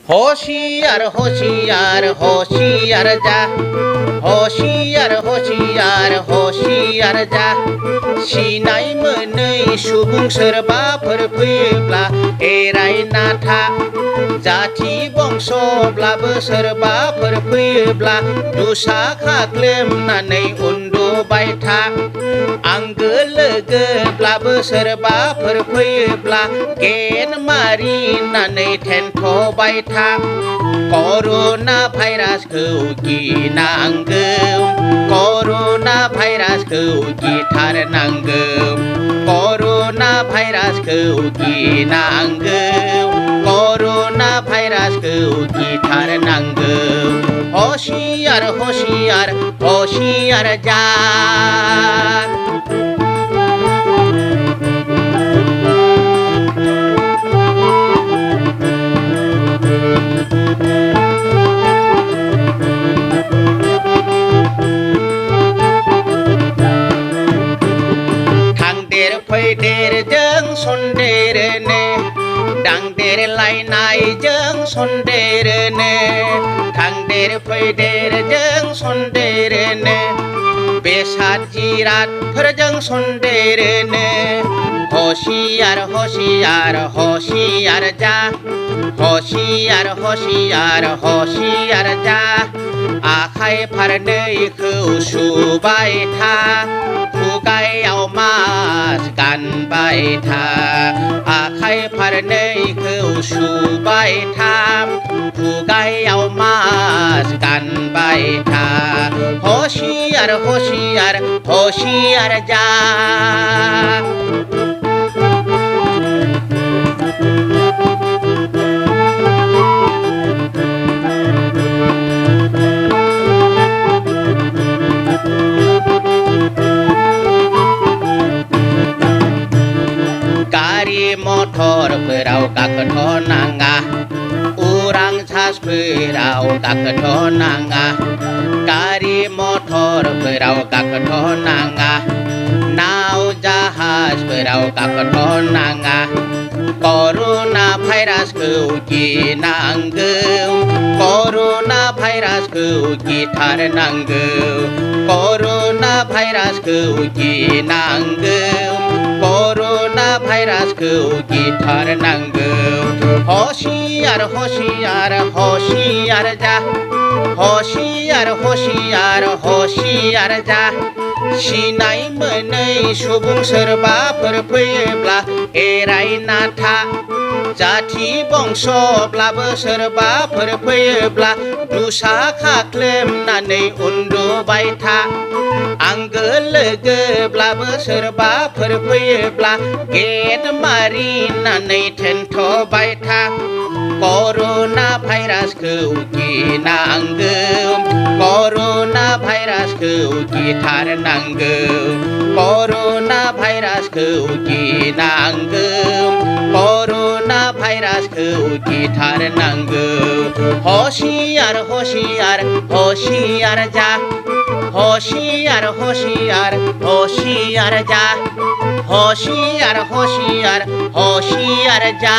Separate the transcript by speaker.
Speaker 1: होशियार होशियार होशियार जा होशियार होशियार होशियार जा सिनाय मोनै सुबुं सोरबाफोर फैयोब्ला एरायना था जाथि बंसब्लाबो सोरबाफोर फैयोब्ला दुसा खाख्लेमनानै उन्दुबाय था आंगो लोगोब्लाबो सोरबाफोर फैयोब्ला गेन मारिनानै थेनथ'बाय था कर'ना भाइरासखौ गिनांगौ कर'ना भाइरासखौ गिथारनांगौ कर'ना भाइरासखौ गिनांगौ कर'ना भाइरासखौ गिथारनांगौ होशियार होशियार होशियार जा फैदेरजों सन्देरनो दांदेरलायनायजों सन्देरनो थांदेर फैदेरजों सन्देरनो बेसाद जिरादफोरजों सन्देरनो होशियार होशियार होशियार जा होशियार होशियार होशियार जा आखाइ फारनैखौ सुबाय था खुगायाव मास्क गानबाय था आखाइ फारनैखौ सुबाय था खुगायाव मास्क गानबाय था होशियार होशियार होशियार जा मटरफोराव गाखोथ'नाङा उरां जाहाजफोराव गाखोथ'नाङा गारि मटरफोराव गाखोथ'नाङा नाव जाहाजफोराव गाखोथ'नाङा कर'ना भाइरासखौ गिनांगौ कर'ना भाइरासखौ गिथारनांगौ कर'ना भाइरासखौ गिनांगौ कर'ना भाइरासखौ गिथारनांगौ होशियार होशियार होशियार जा होशियार होशियार होशियार जा सिनाय मोनै सुबुं सोरबाफोर फैयोब्ला एरायना था जाथि बंसब्लाबो सोरबाफोर फैयोब्ला दुसा खाख्लेमनानै उन्दुबाय था आंगो लोगोब्लाबो सोरबाफोर फैयोब्ला गेट मारिनानै थेनथ'बाय था कर'ना भाइरासखौ गिनांगौ कर'ना भाइरासखौ गिथारनांगौ कर'ना भाइरासखौ गिनांगौ कर'ना भाइरासखौ गिथारनांगौ होशियार होशियार होशियार जा होशियार होशियार होशियार जा होशियार होशियार होशियार जा